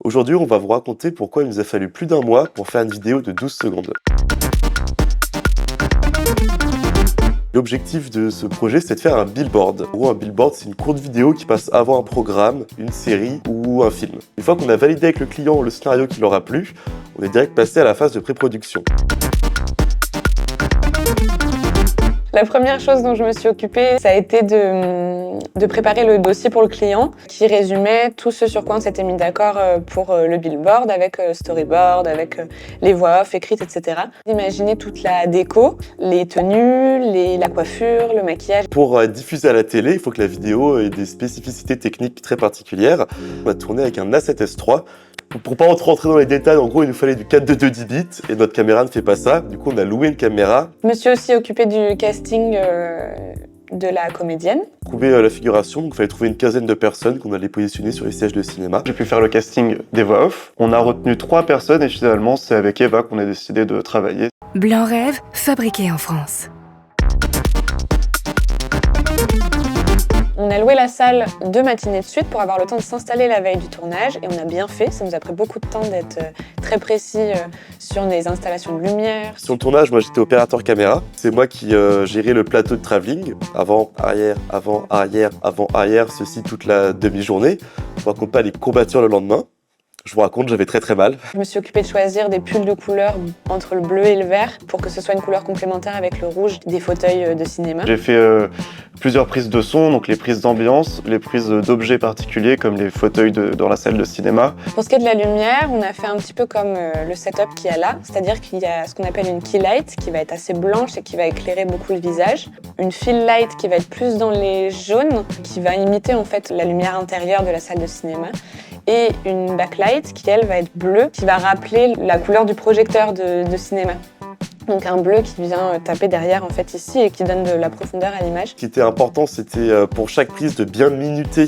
Aujourd'hui, on va vous raconter pourquoi il nous a fallu plus d'1 mois pour faire une vidéo de 12 secondes. L'objectif de ce projet, c'est de faire un billboard. En gros, un billboard, c'est une courte vidéo qui passe avant un programme, une série ou un film. Une fois qu'on a validé avec le client le scénario qui leur a plu, on est direct passé à la phase de pré-production. La première chose dont je me suis occupée, ça a été de préparer le dossier pour le client qui résumait tout ce sur quoi on s'était mis d'accord pour le billboard, avec storyboard, avec les voix off écrites, etc. D'imaginer toute la déco, les tenues, la coiffure, le maquillage. Pour diffuser à la télé, il faut que la vidéo ait des spécificités techniques très particulières. On a tourné avec un A7S3. Pour pas rentrer dans les détails, en gros, il nous fallait du 4:2 10 bits et notre caméra ne fait pas ça. Du coup, on a loué une caméra. Je me suis aussi occupée du casting de la comédienne. Trouver la figuration, donc il fallait trouver une quinzaine de personnes qu'on allait positionner sur les sièges de cinéma. J'ai pu faire le casting des voix off. On a retenu 3 personnes et finalement, c'est avec Eva qu'on a décidé de travailler. Blanc Rêve, fabriqué en France. On a loué la salle 2 matinées de suite pour avoir le temps de s'installer la veille du tournage et on a bien fait. Ça nous a pris beaucoup de temps d'être très précis sur les installations de lumière. Sur le tournage, moi j'étais opérateur caméra. C'est moi qui gérais le plateau de travelling. Avant, arrière, avant, arrière, avant, arrière, ceci toute la demi-journée. Je vous raconte pas les courbatures le lendemain. Je vous raconte, j'avais très mal. Je me suis occupée de choisir des pulls de couleur entre le bleu et le vert pour que ce soit une couleur complémentaire avec le rouge des fauteuils de cinéma. J'ai fait plusieurs prises de son, donc les prises d'ambiance, les prises d'objets particuliers comme les fauteuils dans la salle de cinéma. Pour ce qui est de la lumière, on a fait un petit peu comme le setup qu'il y a là, c'est-à-dire qu'il y a ce qu'on appelle une key light qui va être assez blanche et qui va éclairer beaucoup le visage, une fill light qui va être plus dans les jaunes, qui va imiter en fait la lumière intérieure de la salle de cinéma, et une backlight qui, elle, va être bleue, qui va rappeler la couleur du projecteur de cinéma. Donc un bleu qui vient taper derrière en fait ici et qui donne de la profondeur à l'image. Ce qui était important, c'était pour chaque prise de bien minuter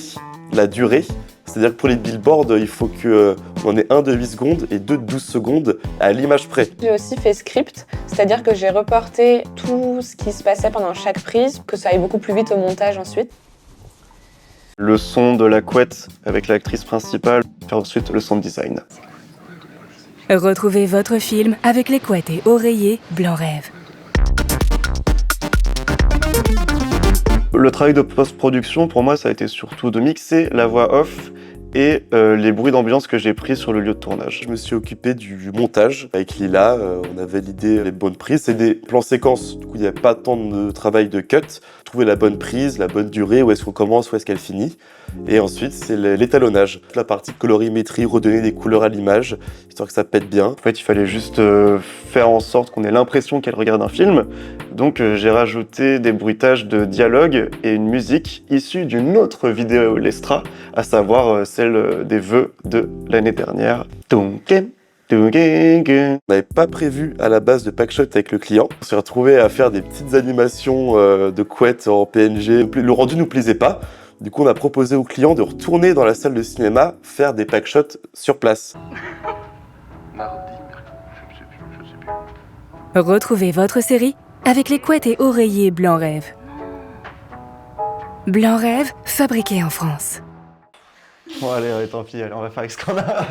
la durée. C'est-à-dire que pour les billboards, il faut qu'on ait un de 8 secondes et 2 de 12 secondes à l'image près. J'ai aussi fait script, c'est-à-dire que j'ai reporté tout ce qui se passait pendant chaque prise, que ça aille beaucoup plus vite au montage ensuite. Le son de la couette avec l'actrice principale, faire ensuite le sound design. Retrouvez votre film avec les couettes et oreillers Blanc Rêve. Le travail de post-production, pour moi, ça a été surtout de mixer la voix off et les bruits d'ambiance que j'ai pris sur le lieu de tournage. Je me suis occupé du montage avec Lila, on a validé les bonnes prises. C'est des plans séquences, du coup il n'y a pas tant de travail de cut. Trouver la bonne prise, la bonne durée, où est-ce qu'on commence, où est-ce qu'elle finit. Et ensuite c'est l'étalonnage, la partie colorimétrie, redonner des couleurs à l'image, histoire que ça pète bien. En fait, il fallait juste faire en sorte qu'on ait l'impression qu'elle regarde un film. Donc j'ai rajouté des bruitages de dialogue et une musique issue d'une autre vidéo Lestra, à savoir celle des vœux de l'année dernière. On n'avait pas prévu à la base de packshot avec le client. On s'est retrouvé à faire des petites animations de couettes en PNG. Le rendu nous plaisait pas. Du coup, on a proposé au client de retourner dans la salle de cinéma, faire des packshots sur place. Retrouvez votre série avec les couettes et oreillers Blanc Rêve. Blanc Rêve, fabriqué en France. Bon allez, tant pis, allez, on va faire avec ce qu'on a.